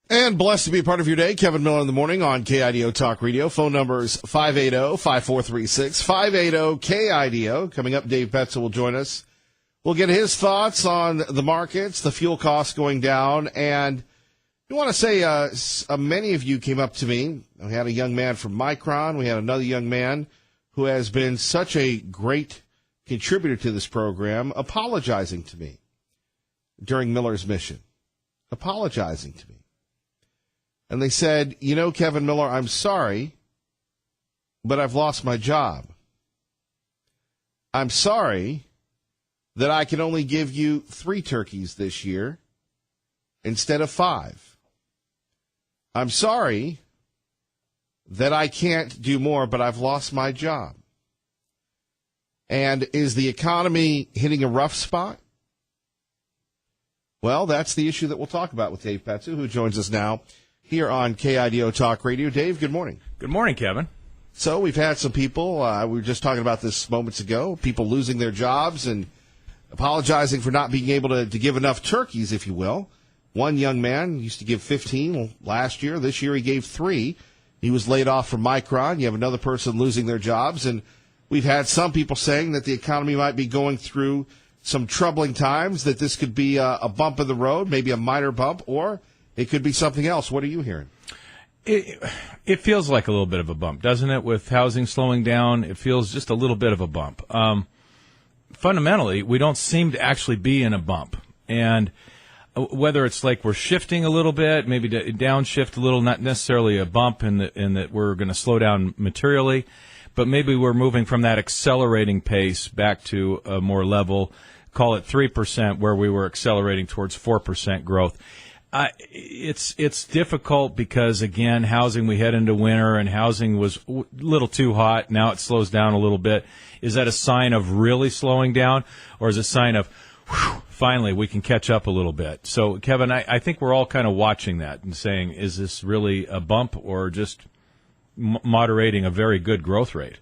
And blessed to be a part of your day. Kevin Miller in the morning on KIDO Talk Radio. Phone numbers 580-5436, 580-KIDO. Coming up, Dave Petzel will join us. We'll get his thoughts on the markets, the fuel costs going down. And I want to say many of you came up to me. We had a young man from Micron. We had another young man who has been such a great contributor to this program, apologizing to me during Miller's Mission. Apologizing to me. And they said, Kevin Miller, I'm sorry, but I've lost my job. I'm sorry that I can only give you 3 turkeys this year instead of 5. I'm sorry that I can't do more, but I've lost my job. And is the economy hitting a rough spot? Well, that's the issue that we'll talk about with Dave Petzel, who joins us now here on KIDO Talk Radio. Dave, good morning. Good morning, Kevin. So we've had some people, we were just talking about this moments ago, people losing their jobs and apologizing for not being able to give enough turkeys, if you will. One young man used to give 15 last year. This year he gave 3. He was laid off from Micron. You have another person losing their jobs. And we've had some people saying that the economy might be going through some troubling times, that this could be a bump in the road, maybe a minor bump, or it could be something else. What are you hearing? It feels like a little bit of a bump, doesn't it? With housing slowing down, it feels just a little bit of a bump. Fundamentally, we don't seem to actually be in a bump. And whether it's like we're shifting a little bit, maybe downshift a little, not necessarily a bump in that we're going to slow down materially, but maybe we're moving from that accelerating pace back to a more level, call it 3%, where we were accelerating towards 4% growth. It's difficult because, again, housing, we head into winter, and housing was a little too hot. Now it slows down a little bit. Is that a sign of really slowing down, or is it a sign of, finally, we can catch up a little bit? So, Kevin, I think we're all kind of watching that and saying, is this really a bump or just moderating a very good growth rate?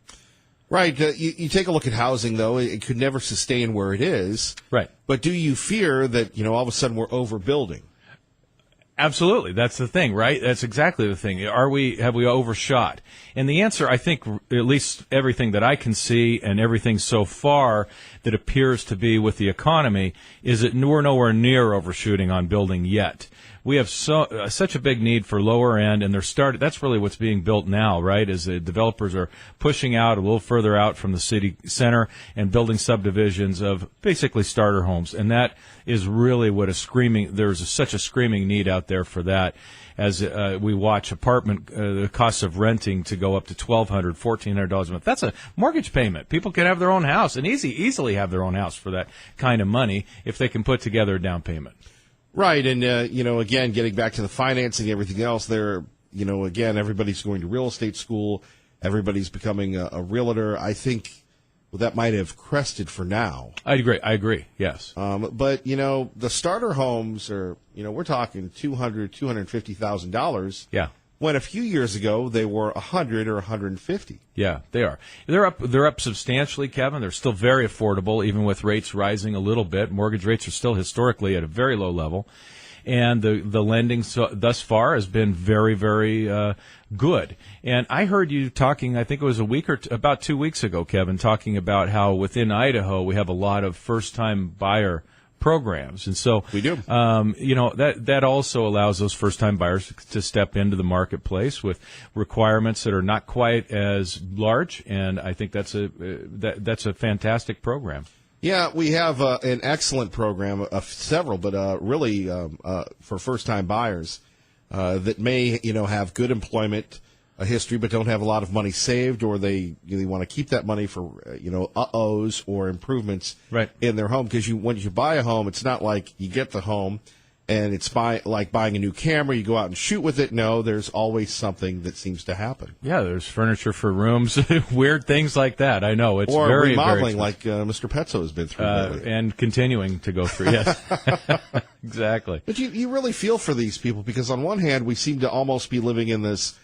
Right. You take a look at housing, though. It could never sustain where it is. Right. But do you fear that, all of a sudden we're overbuilding? Absolutely. That's the thing, right? That's exactly the thing. Have we overshot? And the answer, I think, at least everything that I can see and everything so far that appears to be with the economy, is that we're nowhere near overshooting on building yet. We have such a big need for lower end, and that's really what's being built now, right? As the developers are pushing out a little further out from the city center and building subdivisions of basically starter homes. And that is really what there's such a screaming need out there for that. As we watch the cost of renting to go up to $1,200, $1,400 a month. That's a mortgage payment. People can have their own house and easily have their own house for that kind of money if they can put together a down payment. Right, and, again, getting back to the financing and everything else, again, everybody's going to real estate school. Everybody's becoming a realtor. I think that might have crested for now. I agree, yes. But, the starter homes are, we're talking $200,000, $250,000. Yeah. When a few years ago they were $100,000 or $150,000. Yeah, they are. They're up substantially, Kevin. They're still very affordable, even with rates rising a little bit. Mortgage rates are still historically at a very low level, and the lending thus far has been very, very good. And I heard you talking, I think it was about 2 weeks ago, Kevin, talking about how within Idaho we have a lot of first-time buyer programs. And so we do. That also allows those first-time buyers to step into the marketplace with requirements that are not quite as large, and I think that's a fantastic program. Yeah, we have an excellent program of several, but really for first-time buyers that may have good employment history but don't have a lot of money saved, or they want to keep that money for uh-ohs or improvements right in their home. Because when you buy a home, it's not like you get the home and it's like buying a new camera, you go out and shoot with it. No, there's always something that seems to happen. Yeah, there's furniture for rooms, weird things like that. I know. It's or very remodeling, very like Mr. Petzo has been through lately. And continuing to go through. Yes, exactly. But you really feel for these people, because on one hand we seem to almost be living in this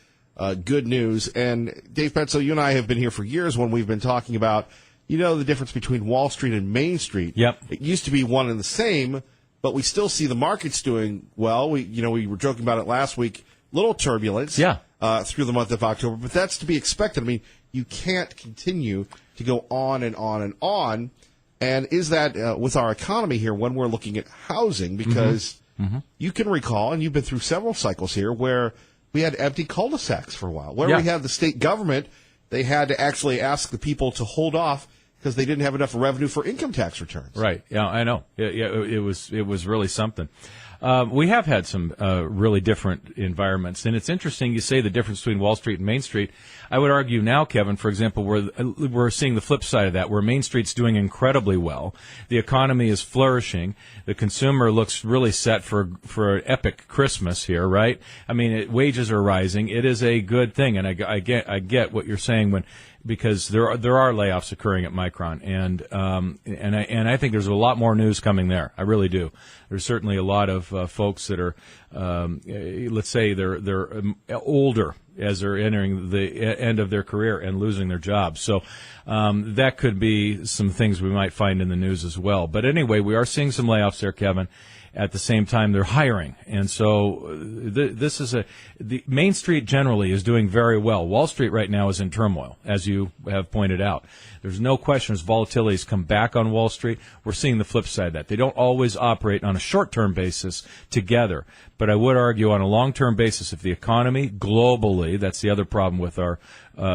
good news. And Dave Petzel, you and I have been here for years when we've been talking about the difference between Wall Street and Main Street. Yep. It used to be one and the same. but we still see the markets doing well. We were joking about it last week. Little turbulence through the month of October, but that's to be expected. I mean, you can't continue to go on and on and on. And is that with our economy here when we're looking at housing? Because you can recall, and you've been through several cycles here, where we had empty cul-de-sacs for a while, where we had the state government, they had to actually ask the people to hold off because they didn't have enough revenue for income tax returns. Right. Yeah, I know. It was really something. We have had some really different environments, and it's interesting you say the difference between Wall Street and Main Street. I would argue now, Kevin, for example, we're seeing the flip side of that, where Main Street's doing incredibly well. The economy is flourishing. The consumer looks really set for an epic Christmas here, right? I mean, wages are rising. It is a good thing, and I get what you're saying because there are layoffs occurring at Micron, and I think there's a lot more news coming there. I really do. There's certainly a lot of folks that are, let's say they're older as they're entering the end of their career and losing their jobs. So that could be some things we might find in the news as well. But anyway, we are seeing some layoffs there, Kevin. At the same time, they're hiring, and so the Main Street generally is doing very well. Wall Street right now is in turmoil, as you have pointed out. There's no question as volatility's come back on Wall Street, we're seeing the flip side of that. They don't always operate on a short-term basis together, but I would argue on a long-term basis, if the economy globally, that's the other problem with our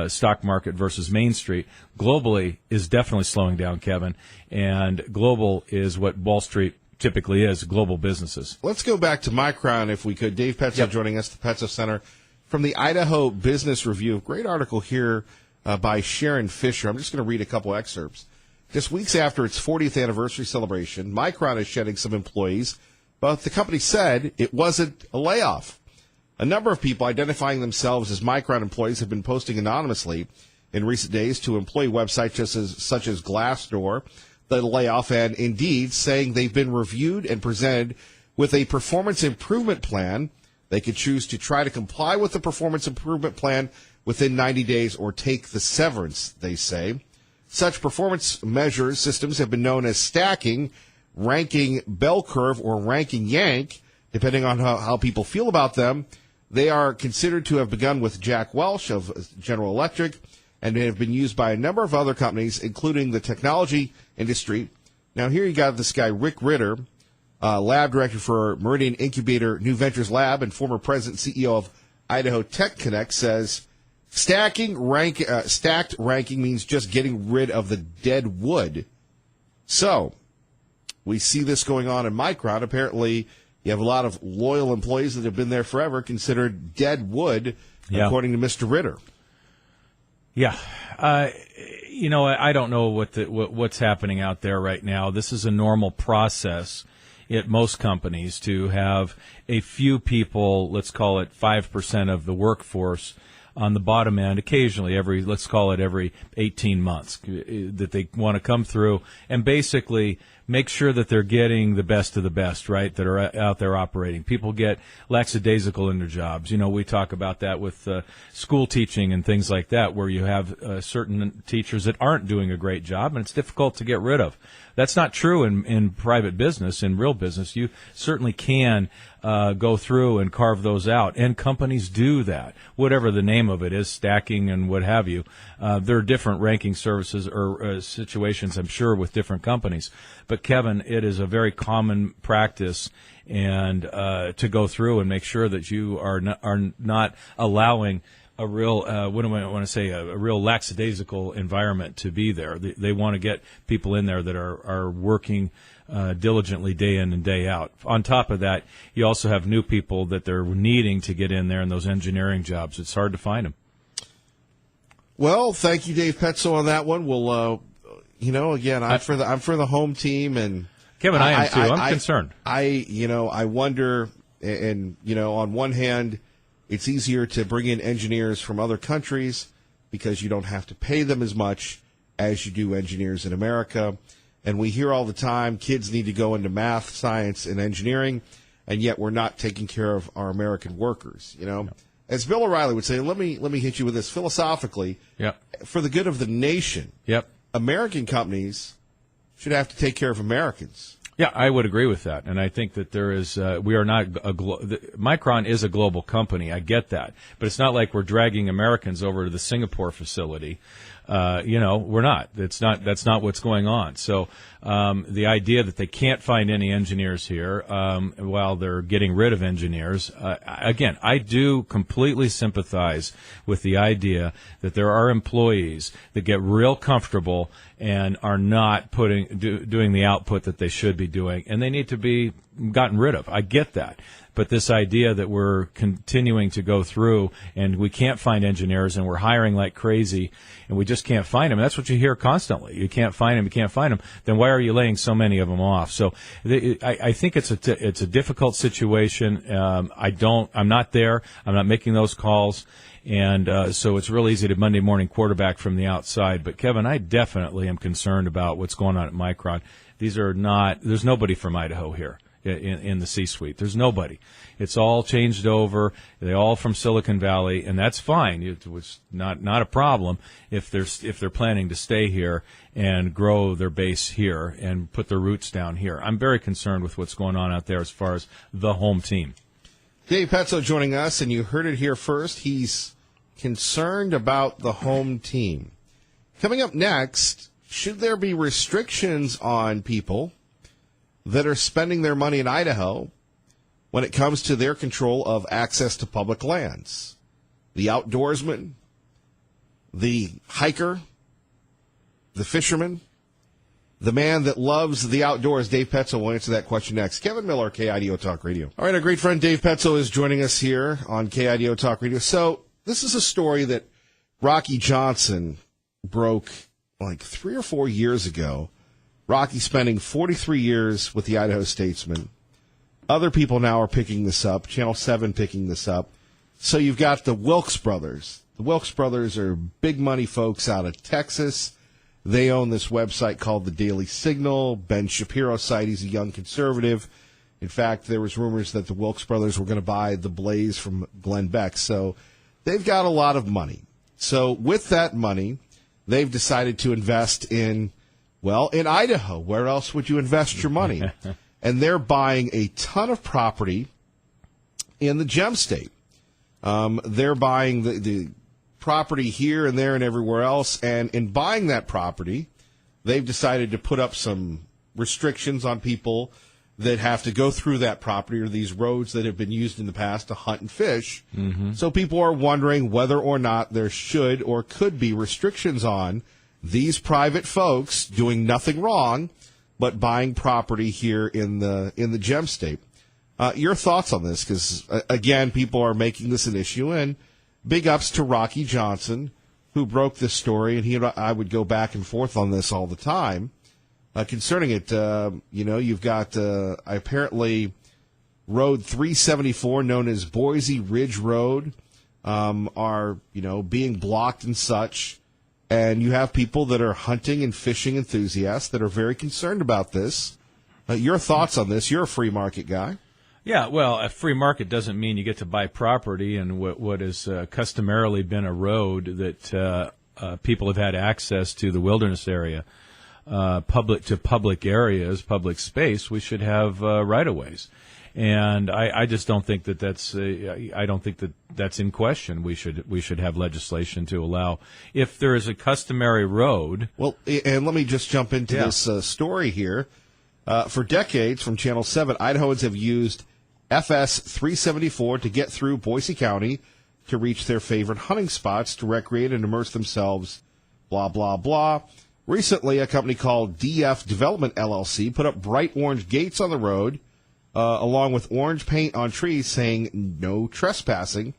stock market versus Main Street, globally is definitely slowing down, Kevin, and global is what Wall Street typically is, global businesses. Let's go back to Micron if we could. Dave Petzo joining us, the Petzo Center, from the Idaho Business Review. Great article here by Sharon Fisher. I'm just going to read a couple excerpts. Just weeks after its 40th anniversary celebration, Micron is shedding some employees, but the company said it wasn't a layoff. A number of people identifying themselves as Micron employees have been posting anonymously in recent days to employee websites such as Glassdoor, the layoff, and Indeed, saying they've been reviewed and presented with a performance improvement plan. They could choose to try to comply with the performance improvement plan within 90 days or take the severance, they say. Such performance measure systems have been known as stacking, ranking bell curve, or ranking yank, depending on how people feel about them. They are considered to have begun with Jack Welch of General Electric, and they have been used by a number of other companies, including the technology industry. Now, here you got this guy, Rick Ritter, lab director for Meridian Incubator New Ventures Lab and former president and CEO of Idaho Tech Connect, says stacked ranking means just getting rid of the dead wood. So we see this going on in Micron. Apparently, you have a lot of loyal employees that have been there forever considered dead wood, according to Mr. Ritter. Yeah. I don't know what's happening out there right now. This is a normal process at most companies to have a few people, let's call it 5% of the workforce on the bottom end, occasionally every 18 months, that they want to come through and basically make sure that they're getting the best of the best, right, that are out there operating. People get lackadaisical in their jobs. We talk about that with school teaching and things like that, where you have certain teachers that aren't doing a great job, and it's difficult to get rid of. That's not true in private business. In real business, you certainly can go through and carve those out, and companies do that, whatever the name of it is, stacking and what have you. There are different ranking services or situations, I'm sure, with different companies. But, Kevin, it is a very common practice and to go through and make sure that you are not allowing a real, what do I want to say, a real lackadaisical environment to be there. They want to get people in there that are working diligently day in and day out. On top of that, you also have new people that they're needing to get in there in those engineering jobs. It's hard to find them. Well, thank you, Dave Petzo, on that one. We'll, again, I'm for the home team, and Kevin, I am too. I'm concerned. I wonder, and on one hand, it's easier to bring in engineers from other countries because you don't have to pay them as much as you do engineers in America. And we hear all the time kids need to go into math, science, and engineering, and yet we're not taking care of our American workers. No. As Bill O'Reilly would say, let me hit you with this philosophically. Yep. For the good of the nation, yep, American companies should have to take care of Americans. Yeah, I would agree with that, and I think that there is. We are not Micron is a global company. I get that, but it's not like we're dragging Americans over to the Singapore facility. We're not. That's not what's going on. So the idea that they can't find any engineers here while they're getting rid of engineers, again, I do completely sympathize with the idea that there are employees that get real comfortable and are not doing the output that they should be doing, and they need to be gotten rid of. I get that. But this idea that we're continuing to go through and we can't find engineers and we're hiring like crazy and we just can't find them, that's what you hear constantly. You can't find them, then why are you laying so many of them off? So I think it's a difficult situation. I'm not there. I'm not making those calls. And so it's real easy to Monday morning quarterback from the outside. But, Kevin, I definitely am concerned about what's going on at Micron. There's nobody from Idaho here in the C-suite. There's nobody. It's all changed over. They're all from Silicon Valley, and that's fine. It was not a problem if they're planning to stay here and grow their base here and put their roots down here. I'm very concerned with what's going on out there as far as the home team. Dave Petzo joining us, and you heard it here first. He's concerned about the home team. Coming up next, should there be restrictions on people that are spending their money in Idaho when it comes to their control of access to public lands? The outdoorsman, the hiker, the fisherman, the man that loves the outdoors. Dave Petzo will answer that question next. Kevin Miller, KIDO Talk Radio. All right, our great friend Dave Petzo is joining us here on KIDO Talk Radio. So this is a story that Rocky Johnson broke like 3 or 4 years ago. Rocky spending 43 years with the Idaho Statesman. Other people now are picking this up. Channel 7 picking this up. So you've got the Wilkes brothers. The Wilkes brothers are big money folks out of Texas. They own this website called the Daily Signal. Ben Shapiro site, he's a young conservative. In fact, there was rumors that the Wilkes brothers were going to buy the Blaze from Glenn Beck. So they've got a lot of money. So with that money, they've decided to invest in Idaho. Where else would you invest your money? And they're buying a ton of property in the Gem State. They're buying the property here and there and everywhere else. And in buying that property, they've decided to put up some restrictions on people that have to go through that property or these roads that have been used in the past to hunt and fish. Mm-hmm. So people are wondering whether or not there should or could be restrictions on these private folks doing nothing wrong but buying property here in the Gem State. Your thoughts on this? Because, again, people are making this an issue, and big ups to Rocky Johnson, who broke this story, and he and I would go back and forth on this all the time. Concerning it, you've got apparently Road 374, known as Boise Ridge Road, are being blocked and such. And you have people that are hunting and fishing enthusiasts that are very concerned about this. Your thoughts on this? You're a free market guy. Yeah, well, a free market doesn't mean you get to buy property in what has customarily been a road that people have had access to the wilderness area, public areas, public space. We should have right-of-ways. And I just don't think that that's in question. We should have legislation to allow, if there is a customary road. Well, and let me just jump into this story here. For decades, from Channel 7, Idahoans have used FS 374 to get through Boise County to reach their favorite hunting spots to recreate and immerse themselves, blah, blah, blah. Recently, a company called DF Development LLC put up bright orange gates on the road, along with orange paint on trees saying no trespassing.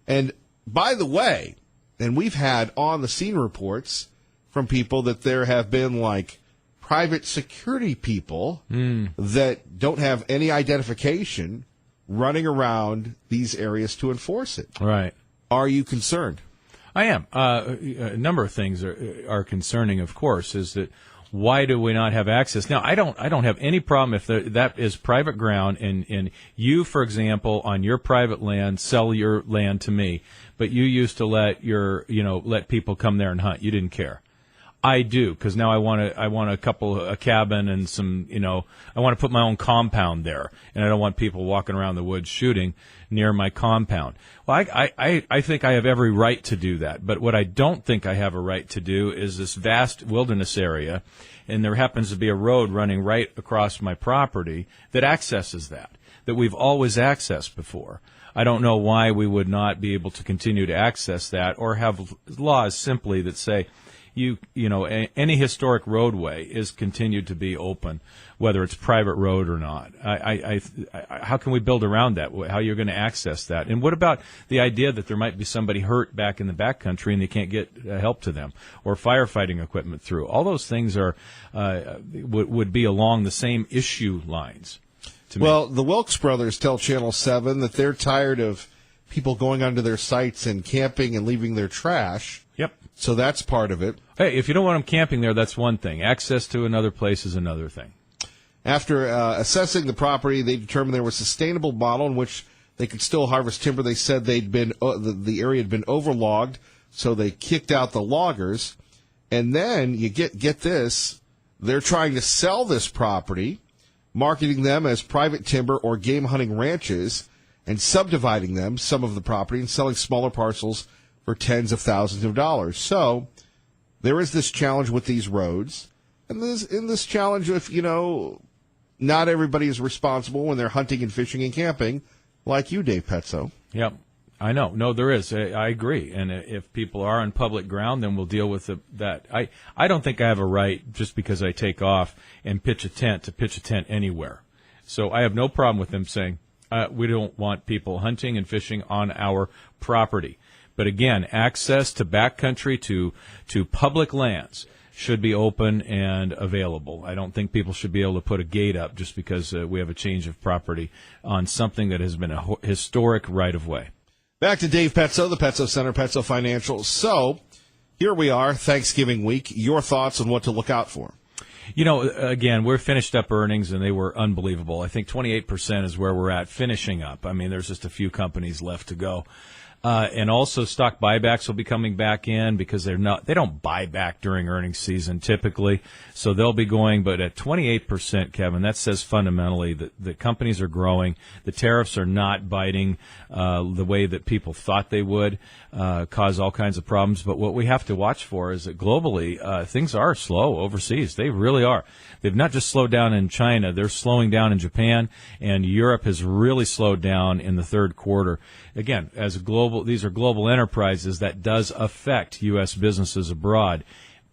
And by the way, and we've had on the scene reports from people that there have been like private security people that don't have any identification running around these areas to enforce it. Right. Are you concerned? I am. A number of things are concerning, of course, is that why do we not have access? Now, I don't have any problem if that is private ground and you, for example, on your private land, sell your land to me, but you used to let people come there and hunt. You didn't care. I do, because now I want a cabin and some, I want to put my own compound there, and I don't want people walking around the woods shooting near my compound. Well, I think I have every right to do that, but what I don't think I have a right to do is this vast wilderness area, and there happens to be a road running right across my property that accesses that we've always accessed before. I don't know why we would not be able to continue to access that, or have laws simply that say, any historic roadway is continued to be open, whether it's private road or not. How can we build around that? How you're going to access that? And what about the idea that there might be somebody hurt back in the backcountry and they can't get help to them, or firefighting equipment through? All those things would be along the same issue lines. Well, the Wilkes brothers tell Channel 7 that they're tired of people going onto their sites and camping and leaving their trash. Yep. So that's part of it. Hey, if you don't want them camping there, that's one thing. Access to another place is another thing. After assessing the property, they determined there was a sustainable model in which they could still harvest timber. They said the area had been overlogged, so they kicked out the loggers. And then you get this, they're trying to sell this property, marketing them as private timber or game hunting ranches, and subdividing them, some of the property, and selling smaller parcels for tens of thousands of dollars. So there is this challenge with these roads, and this challenge of, not everybody is responsible when they're hunting and fishing and camping, like you, Dave Petzo. Yep, I know. No, there is. I agree. And if people are on public ground, then we'll deal with that. I don't think I have a right, just because I take off and pitch a tent, to pitch a tent anywhere. So I have no problem with them saying, we don't want people hunting and fishing on our property. But again, access to backcountry, to public lands, should be open and available. I don't think people should be able to put a gate up just because we have a change of property on something that has been a historic right-of-way. Back to Dave Petzo, the Petzo Center, Petzo Financial. So here we are, Thanksgiving week. Your thoughts on what to look out for? Again, we're finished up earnings, and they were unbelievable. I think 28% is where we're at finishing up. I mean, there's just a few companies left to go. And also stock buybacks will be coming back in, because they don't buy back during earnings season typically. So they'll be going, but at 28%, Kevin, that says fundamentally that the companies are growing. The tariffs are not biting the way that people thought they would, cause all kinds of problems. But what we have to watch for is that globally, things are slow overseas. They really are. They've not just slowed down in China, they're slowing down in Japan, and Europe has really slowed down in the third quarter. Again, these are global enterprises. That does affect U.S. businesses abroad.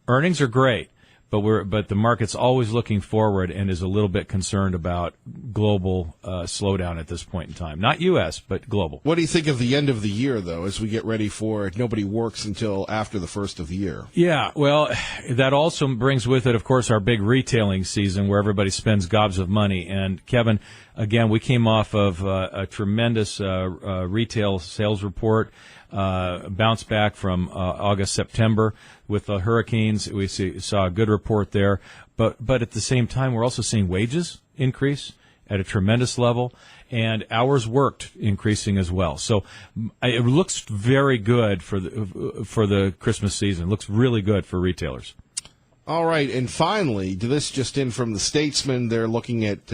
Earnings are great, but the market's always looking forward and is a little bit concerned about global slowdown at this point in time. Not U.S., but global. What do you think of the end of the year, though, as we get ready for it? Nobody works until after the first of the year. Yeah, well, that also brings with it, of course, our big retailing season where everybody spends gobs of money. And, Kevin, again, we came off of a tremendous retail sales report, bounce back from August, September with the hurricanes. We saw a good report there. But at the same time, we're also seeing wages increase at a tremendous level, and hours worked increasing as well. So it looks very good for the Christmas season. It looks really good for retailers. All right, and finally, this just in from the Statesman, they're looking at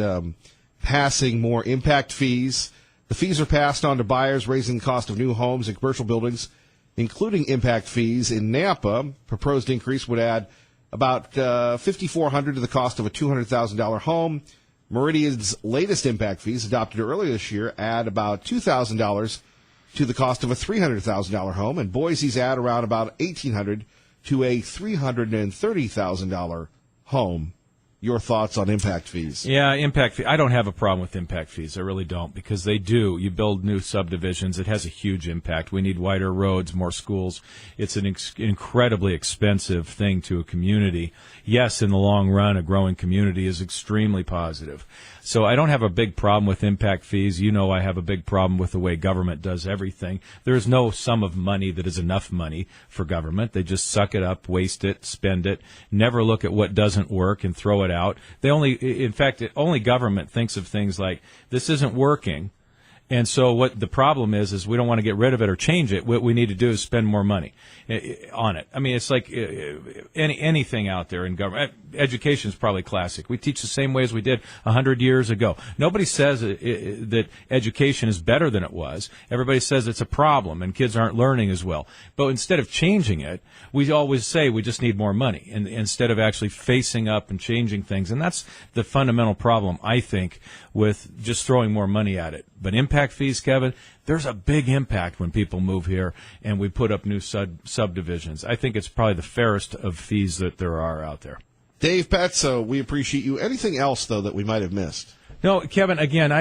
passing more impact fees. The fees are passed on to buyers, raising the cost of new homes and commercial buildings, including impact fees. In Nampa, proposed increase would add about $5,400 to the cost of a $200,000 home. Meridian's latest impact fees, adopted earlier this year, add about $2,000 to the cost of a $300,000 home, and Boise's add around about $1,800 to a $330,000 home. Your thoughts on impact fees? Yeah, impact fee. I don't have a problem with impact fees. I really don't, because they do. You build new subdivisions. It has a huge impact. We need wider roads, more schools. It's an incredibly expensive thing to a community. Yes, in the long run, a growing community is extremely positive. So I don't have a big problem with impact fees. You know I have a big problem with the way government does everything. There is no sum of money that is enough money for government. They just suck it up, waste it, spend it, never look at what doesn't work and throw it out. Only government thinks of things like, this isn't working, And so what the problem is we don't want to get rid of it or change it. What we need to do is spend more money on it. I mean, it's like anything out there in government. Education is probably classic. We teach the same way as we did 100 years ago. Nobody says that education is better than it was. Everybody says it's a problem and kids aren't learning as well. But instead of changing it, we always say we just need more money, and instead of actually facing up and changing things. And that's the fundamental problem, I think, with just throwing more money at it. But impact fees, Kevin, there's a big impact when people move here and we put up new subdivisions. I think it's probably the fairest of fees that there are out there. Dave Petzo, we appreciate you. Anything else, though, that we might have missed? No, Kevin, again,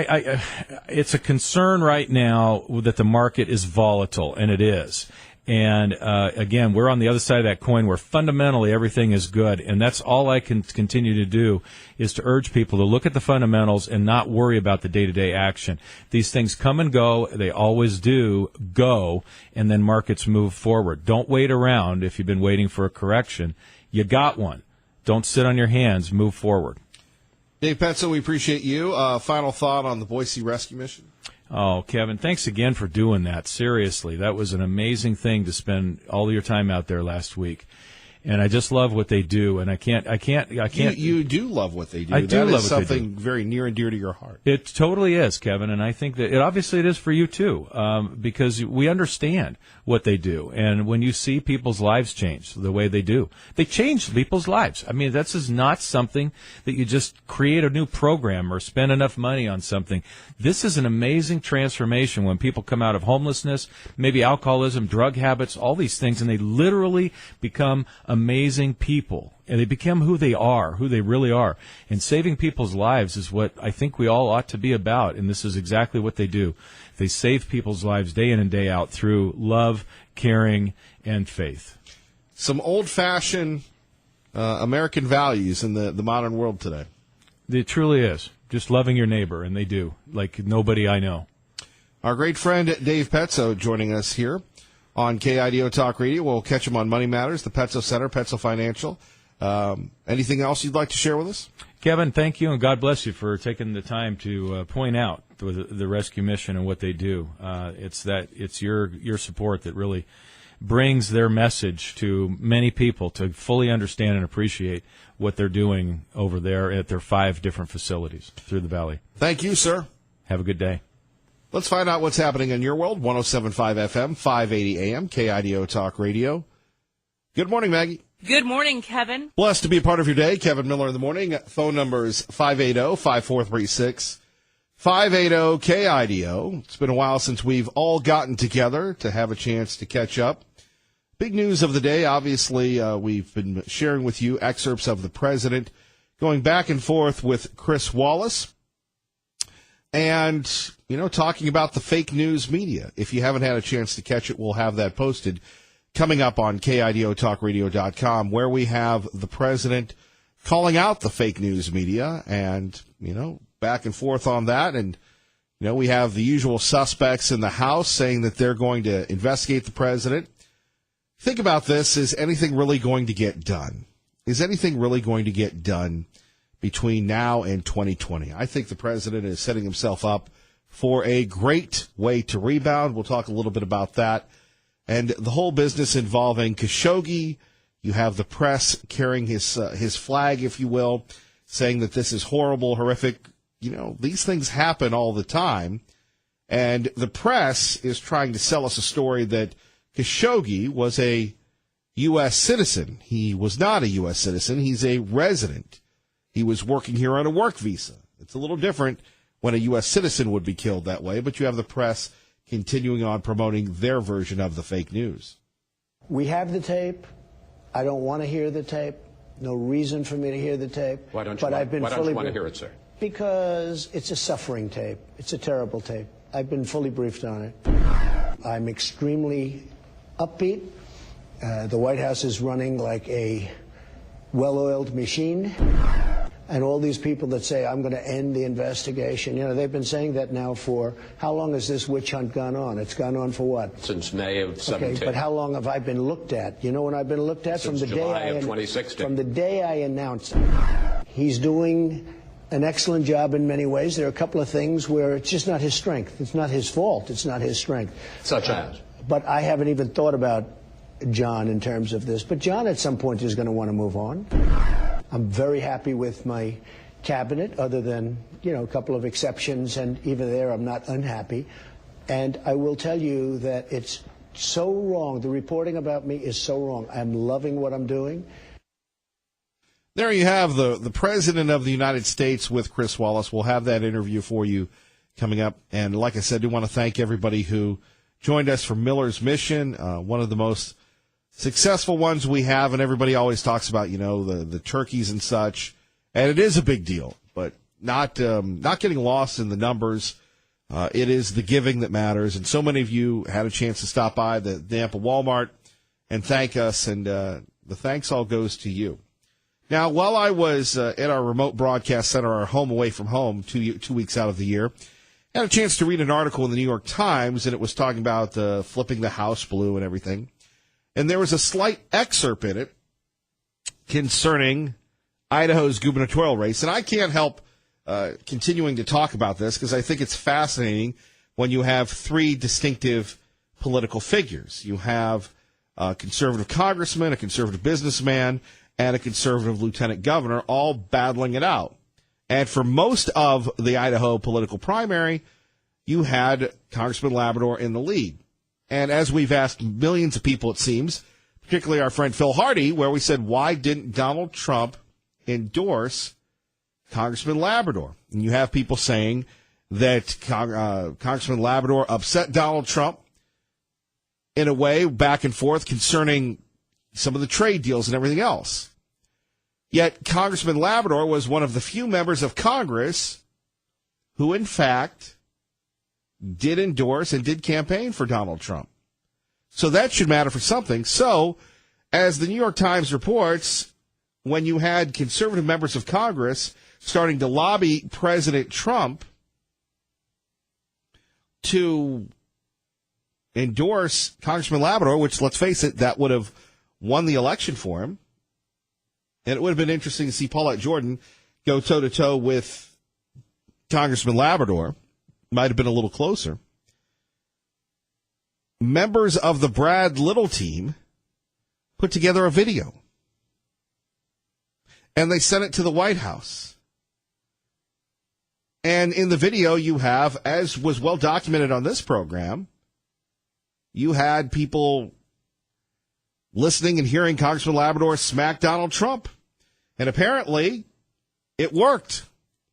it's a concern right now that the market is volatile, and it is. And, again, we're on the other side of that coin where fundamentally everything is good. And that's all I can continue to do is to urge people to look at the fundamentals and not worry about the day-to-day action. These things come and go. They always do go. And then markets move forward. Don't wait around if you've been waiting for a correction. You got one. Don't sit on your hands. Move forward. Dave Petzo, we appreciate you. Final thought on the Boise rescue mission? Oh, Kevin, thanks again for doing that. Seriously, that was an amazing thing to spend all your time out there last week. And I just love what they do, and I can't. You do love what they do. I do love what they do. That is something very near and dear to your heart. It totally is, Kevin, and I think that obviously it is for you too, because we understand what they do. And when you see people's lives change the way they do, they change people's lives. I mean, this is not something that you just create a new program or spend enough money on something. This is an amazing transformation when people come out of homelessness, maybe alcoholism, drug habits, all these things, and they literally become amazing people. And they become who they are, who they really are. And saving people's lives is what I think we all ought to be about, and this is exactly what they do. They save people's lives day in and day out through love, caring, and faith. Some old-fashioned American values in the modern world today. It truly is. Just loving your neighbor, and they do, like nobody I know. Our great friend Dave Petzo joining us here on KIDO Talk Radio. We'll catch him on Money Matters, the Petzo Center, Petzo Financial. Anything else you'd like to share with us? Kevin, thank you, and God bless you for taking the time to point out the rescue mission and what they do. It's your support that really brings their message to many people to fully understand and appreciate what they're doing over there at their 5 different facilities through the valley. Thank you, sir. Have a good day. Let's find out what's happening in your world. 107.5 FM, 580 AM, KIDO Talk Radio. Good morning, Maggie. Good morning, Kevin. Blessed to be a part of your day. Kevin Miller in the morning. Phone numbers 580-5436, 580-KIDO. It's been a while since we've all gotten together to have a chance to catch up. Big news of the day, obviously, we've been sharing with you excerpts of the president going back and forth with Chris Wallace and, talking about the fake news media. If you haven't had a chance to catch it, we'll have that posted coming up on KIDOTalkRadio.com, where we have the president calling out the fake news media and, back and forth on that. And, we have the usual suspects in the House saying that they're going to investigate the president. Think about this. Is anything really going to get done? Is anything really going to get done between now and 2020? I think the president is setting himself up for a great way to rebound. We'll talk a little bit about that. And the whole business involving Khashoggi. You have the press carrying his flag, if you will, saying that this is horrible, horrific. These things happen all the time. And the press is trying to sell us a story that Khashoggi was a U.S. citizen. He was not a U.S. citizen. He's a resident. He was working here on a work visa. It's a little different when a U.S. citizen would be killed that way, but you have the press continuing on promoting their version of the fake news. We have the tape. I don't want to hear the tape. No reason for me to hear the tape. Why don't you want to hear it, sir? Because it's a suffering tape. It's a terrible tape. I've been fully briefed on it. I'm extremely upbeat. The White House is running like a well-oiled machine. And all these people that say, I'm going to end the investigation, they've been saying that now for, how long has this witch hunt gone on? It's gone on for what? Since May of 17. Okay, but how long have I been looked at? You know when I've been looked at? Since July of 2016. From the day I announced it. He's doing an excellent job in many ways. There are a couple of things where it's just not his strength. It's not his fault. It's not his strength. Such as? But I haven't even thought about John in terms of this. But John at some point is going to want to move on. I'm very happy with my cabinet, other than, a couple of exceptions, and even there I'm not unhappy. And I will tell you that it's so wrong. The reporting about me is so wrong. I'm loving what I'm doing. There you have the President of the United States with Chris Wallace. We'll have that interview for you coming up. And like I said, I do want to thank everybody who joined us for Miller's Mission, one of the most successful ones we have. And everybody always talks about, the turkeys and such. And it is a big deal, but not getting lost in the numbers. It is the giving that matters. And so many of you had a chance to stop by the Nampa Walmart and thank us. And the thanks all goes to you. Now, while I was at our remote broadcast center, our home away from home, 2 weeks out of the year, I had a chance to read an article in the New York Times, and it was talking about flipping the House blue and everything. And there was a slight excerpt in it concerning Idaho's gubernatorial race. And I can't help continuing to talk about this because I think it's fascinating when you have three distinctive political figures. You have a conservative congressman, a conservative businessman, and a conservative lieutenant governor all battling it out. And for most of the Idaho political primary, you had Congressman Labrador in the lead. And as we've asked millions of people, it seems, particularly our friend Phil Hardy, where we said, why didn't Donald Trump endorse Congressman Labrador? And you have people saying that Congressman Labrador upset Donald Trump in a way back and forth concerning some of the trade deals and everything else. Yet Congressman Labrador was one of the few members of Congress who, in fact, did endorse and did campaign for Donald Trump. So that should matter for something. So, as the New York Times reports, when you had conservative members of Congress starting to lobby President Trump to endorse Congressman Labrador, which, let's face it, that would have won the election for him. And it would have been interesting to see Paulette Jordan go toe-to-toe with Congressman Labrador. Might have been a little closer. Members of the Brad Little team put together a video. And they sent it to the White House. And in the video you have, as was well documented on this program, you had people listening and hearing Congressman Labrador smack Donald Trump. And apparently, it worked.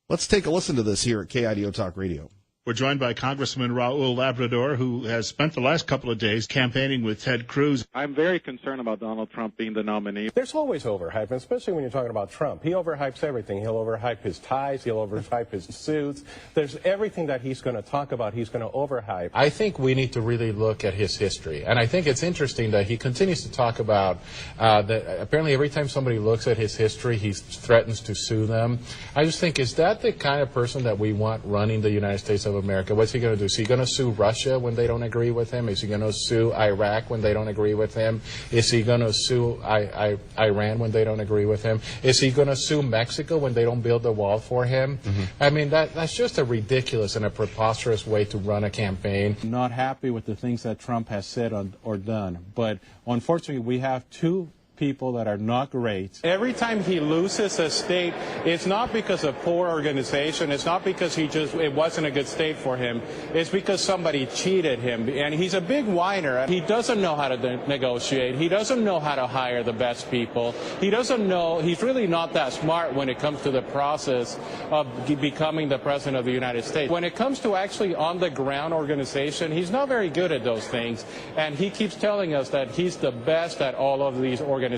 Let's take a listen to this here at KIDO Talk Radio. We're joined by Congressman Raul Labrador, who has spent the last couple of days campaigning with Ted Cruz. I'm very concerned about Donald Trump being the nominee. There's always overhype, especially when you're talking about Trump. He overhypes everything. He'll overhype his ties. He'll overhype his suits. There's everything that he's going to talk about, he's going to overhype. I think we need to really look at his history. And I think it's interesting that he continues to talk about that apparently every time somebody looks at his history, he threatens to sue them. I just think, is that the kind of person that we want running the United States of America? What's he going to do? Is he going to sue Russia when they don't agree with him? Is he going to sue Iraq when they don't agree with him? Is he going to sue Iran when they don't agree with him? Is he going to sue Mexico when they don't build the wall for him? Mm-hmm. I mean, that's just a ridiculous and a preposterous way to run a campaign. Not happy with the things that Trump has said or done, but unfortunately we have two people that are not great. Every time he loses a state, it's not because of poor organization. It's not because it wasn't a good state for him. It's because somebody cheated him. And he's a big whiner. He doesn't know how to negotiate. He doesn't know how to hire the best people. He doesn't know, he's really not that smart when it comes to the process of becoming the president of the United States. When it comes to actually on the ground organization, he's not very good at those things. And he keeps telling us that he's the best at all of these organizational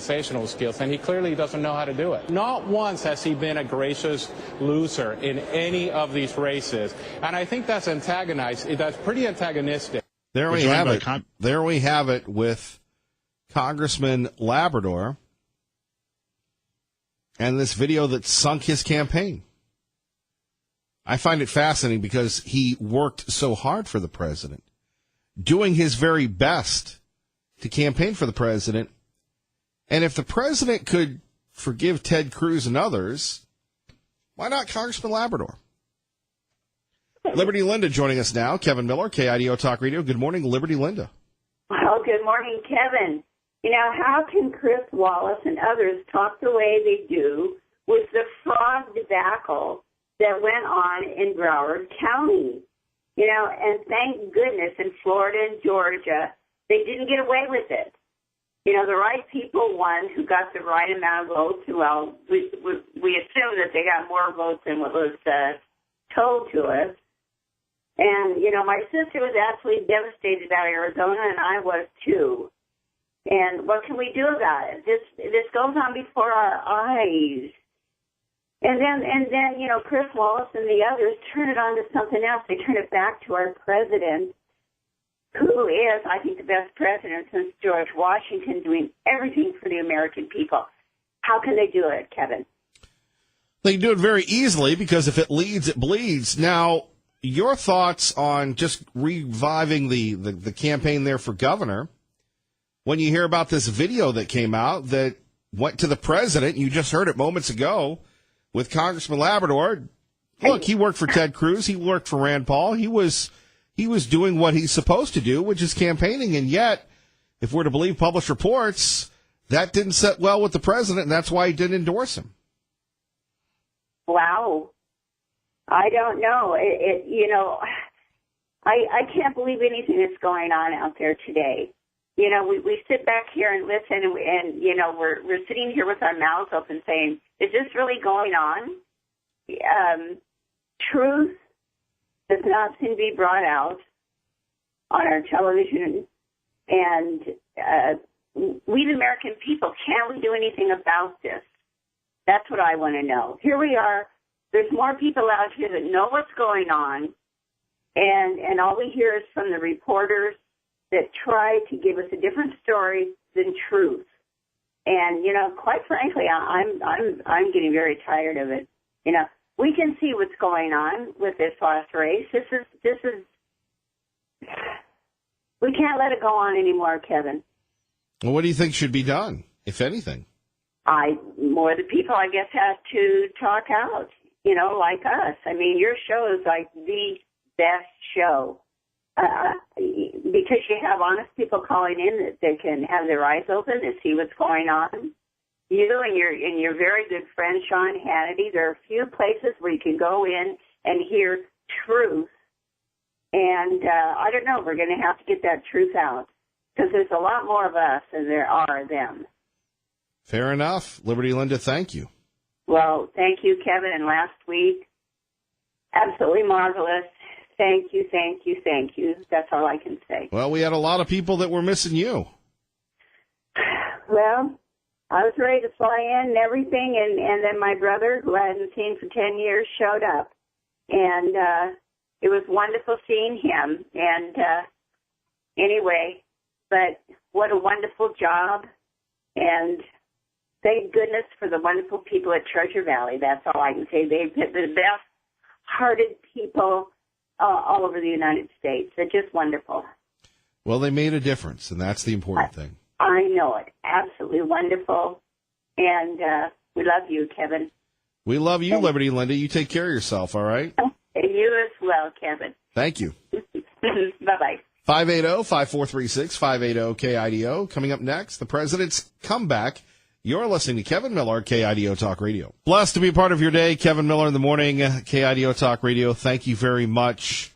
skills, and he clearly doesn't know how to do it. Not once has he been a gracious loser in any of these races, and I think that's pretty antagonistic. There we have it. There we have it with Congressman Labrador and this video that sunk his campaign. I find it fascinating because he worked so hard for the president, doing his very best to campaign for the president. And if the president could forgive Ted Cruz and others, Why not Congressman Labrador? Liberty Linda joining us now. Kevin Miller, KIDO Talk Radio. Good morning, Liberty Linda. Well, good morning, Kevin. You know, how can Chris Wallace and others talk the way they do with the fraud debacle that went on in Broward County? You know, and thank goodness in Florida and Georgia, they didn't get away with it. You know, the right people won who got the right amount of votes. Well, we assume that they got more votes than what was told to us. And, you know, my sister was absolutely devastated about Arizona, and I was too. And what can we do about it? This goes on before our eyes. And then, you know, Chris Wallace and the others turn it on to something else. They turn it back to our president, who is, I think, the best president since George Washington, doing everything for the American people. How can they do it, Kevin? They can do it very easily because if it leads, it bleeds. Now, your thoughts on just reviving the campaign there for governor, when you hear about this video that came out that went to the president, you just heard it moments ago with Congressman Labrador. Look, he worked for Ted Cruz. He worked for Rand Paul. He was doing what he's supposed to do, which is campaigning. And yet, if we're to believe published reports, that didn't sit well with the president, and that's why he didn't endorse him. Wow. I don't know. You know, I can't believe anything that's going on out there today. You know, we sit back here and listen, and you know, we're sitting here with our mouths open saying, is this really going on? Truth does not seem to be brought out on our television. And we, the American people, can we do anything about this? That's what I want to know. Here we are. There's more people out here that know what's going on, and all we hear is from the reporters that try to give us a different story than truth. And, you know, quite frankly, I'm getting very tired of it. You know, we can see what's going on with this last race. This is we can't let it go on anymore, Kevin. Well, what do you think should be done, if anything? More of the people, I guess, have to talk out, you know, like us. I mean, your show is like the best show. Because you have honest people calling in that they can have their eyes open and see what's going on. You and your very good friend Sean Hannity, there are a few places where you can go in and hear truth. And I don't know, we're going to have to get that truth out because there's a lot more of us than there are them. Fair enough. Liberty Linda, thank you. Well, thank you, Kevin. And last week, absolutely marvelous. Thank you, thank you, thank you. That's all I can say. Well, we had a lot of people that were missing you. Well, I was ready to fly in and everything, and then my brother, who I hadn't seen for 10 years, showed up. And it was wonderful seeing him. And anyway, but what a wonderful job. And thank goodness for the wonderful people at Treasure Valley. That's all I can say. They've been the best-hearted people all over the United States. They're just wonderful. Well, they made a difference, and that's the important thing. I know it. Absolutely wonderful. And we love you, Kevin. We love you, Liberty Linda. You take care of yourself, all right? And you as well, Kevin. Thank you. Bye-bye. 580-5436, 580-KIDO. Coming up next, the president's comeback. You're listening to Kevin Miller, KIDO Talk Radio. Blessed to be a part of your day. Kevin Miller in the morning, KIDO Talk Radio. Thank you very much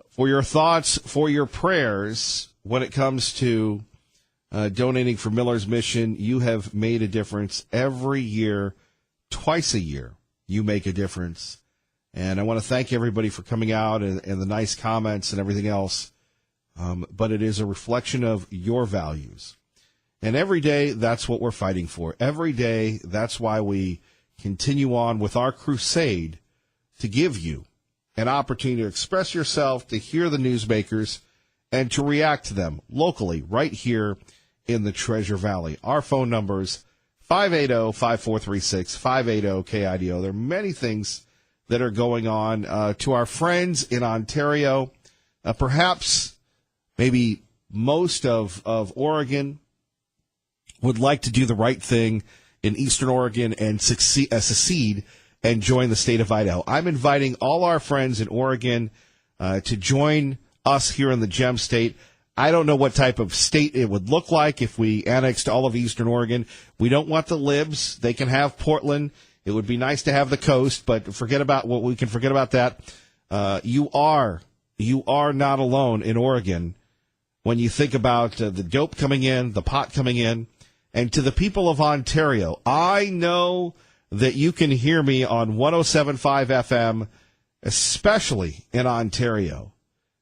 for your thoughts, for your prayers when it comes to donating for Miller's Mission. You have made a difference every year, twice a year. You make a difference. And I want to thank everybody for coming out and the nice comments and everything else. But it is a reflection of your values. And every day, that's what we're fighting for. Every day, that's why we continue on with our crusade to give you an opportunity to express yourself, to hear the newsmakers, and to react to them locally right here in the Treasure Valley. Our phone numbers, 580-5436, 580-KIDO. There are many things that are going on. To our friends in Ontario, perhaps maybe most of Oregon would like to do the right thing in Eastern Oregon and secede and join the state of Idaho. I'm inviting all our friends in Oregon to join us here in the Gem State. I don't know what type of state it would look like if we annexed all of Eastern Oregon. We don't want the libs. They can have Portland. It would be nice to have the coast, but forget about that. You are not alone in Oregon when you think about the dope coming in, the pot coming in. And to the people of Ontario, I know that you can hear me on 107.5 FM, especially in Ontario.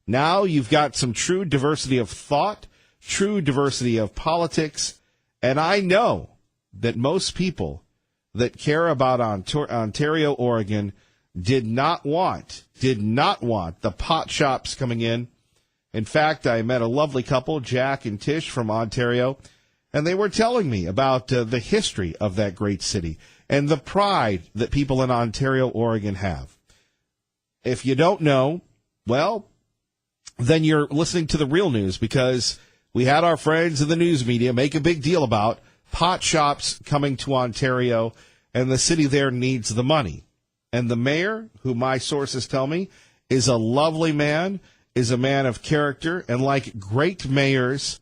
Now you've got some true diversity of thought, true diversity of politics, and I know that most people that care about Ontario, Oregon, did not want the pot shops coming in. In fact, I met a lovely couple, Jack and Tish from Ontario, and they were telling me about the history of that great city and the pride that people in Ontario, Oregon have. If you don't know, well, then you're listening to the real news, because we had our friends in the news media make a big deal about pot shops coming to Ontario, and the city there needs the money. And the mayor, who my sources tell me is a lovely man, is a man of character, and like great mayors,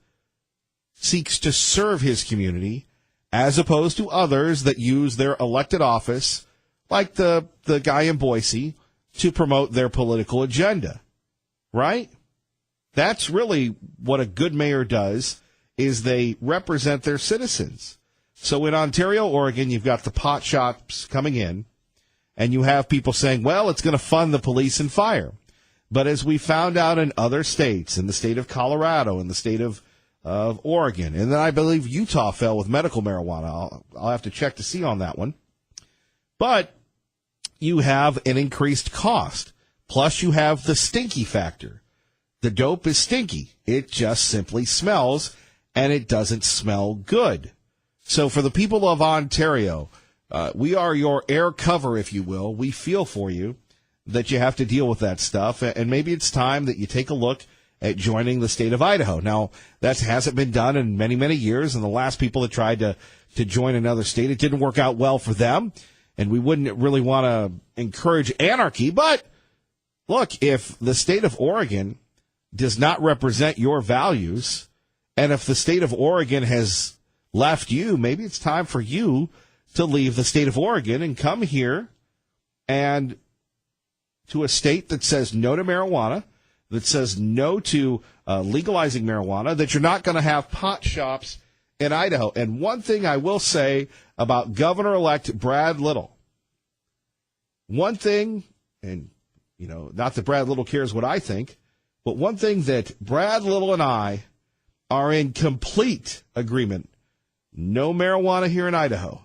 seeks to serve his community, as opposed to others that use their elected office, like the guy in Boise, to promote their political agenda. Right? That's really what a good mayor does, is they represent their citizens. So in Ontario, Oregon, you've got the pot shops coming in, and you have people saying, well, it's going to fund the police and fire. But as we found out in other states, in the state of Colorado, in the state of Oregon, and then I believe Utah fell with medical marijuana. I'll have to check to see on that one. But you have an increased cost. Plus you have the stinky factor. The dope is stinky. It just simply smells, and it doesn't smell good. So for the people of Ontario, we are your air cover, if you will. We feel for you that you have to deal with that stuff, and maybe it's time that you take a look at joining the state of Idaho. Now, that hasn't been done in many, many years, and the last people that tried to join another state, it didn't work out well for them, and we wouldn't really want to encourage anarchy. But look, if the state of Oregon does not represent your values, and if the state of Oregon has left you, maybe it's time for you to leave the state of Oregon and come here and to a state that says no to marijuana, that says no to legalizing marijuana, that you're not going to have pot shops in Idaho. And one thing I will say about Governor-elect Brad Little, one thing, and, you know, not that Brad Little cares what I think, but one thing that Brad Little and I are in complete agreement: no marijuana here in Idaho.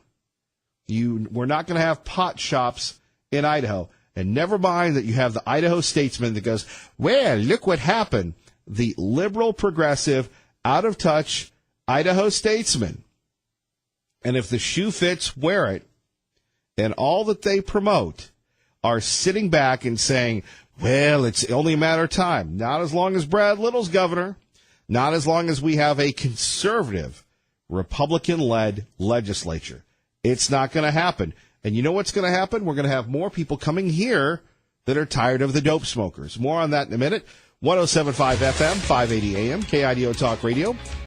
We're not going to have pot shops in Idaho. And never mind that you have the Idaho Statesman that goes, well, look what happened. The liberal, progressive, out-of-touch Idaho Statesman. And if the shoe fits, wear it. And all that they promote are sitting back and saying, well, it's only a matter of time. Not as long as Brad Little's governor. Not as long as we have a conservative, Republican-led legislature. It's not going to happen. And you know what's going to happen? We're going to have more people coming here that are tired of the dope smokers. More on that in a minute. 107.5 FM, 580 AM, KIDO Talk Radio.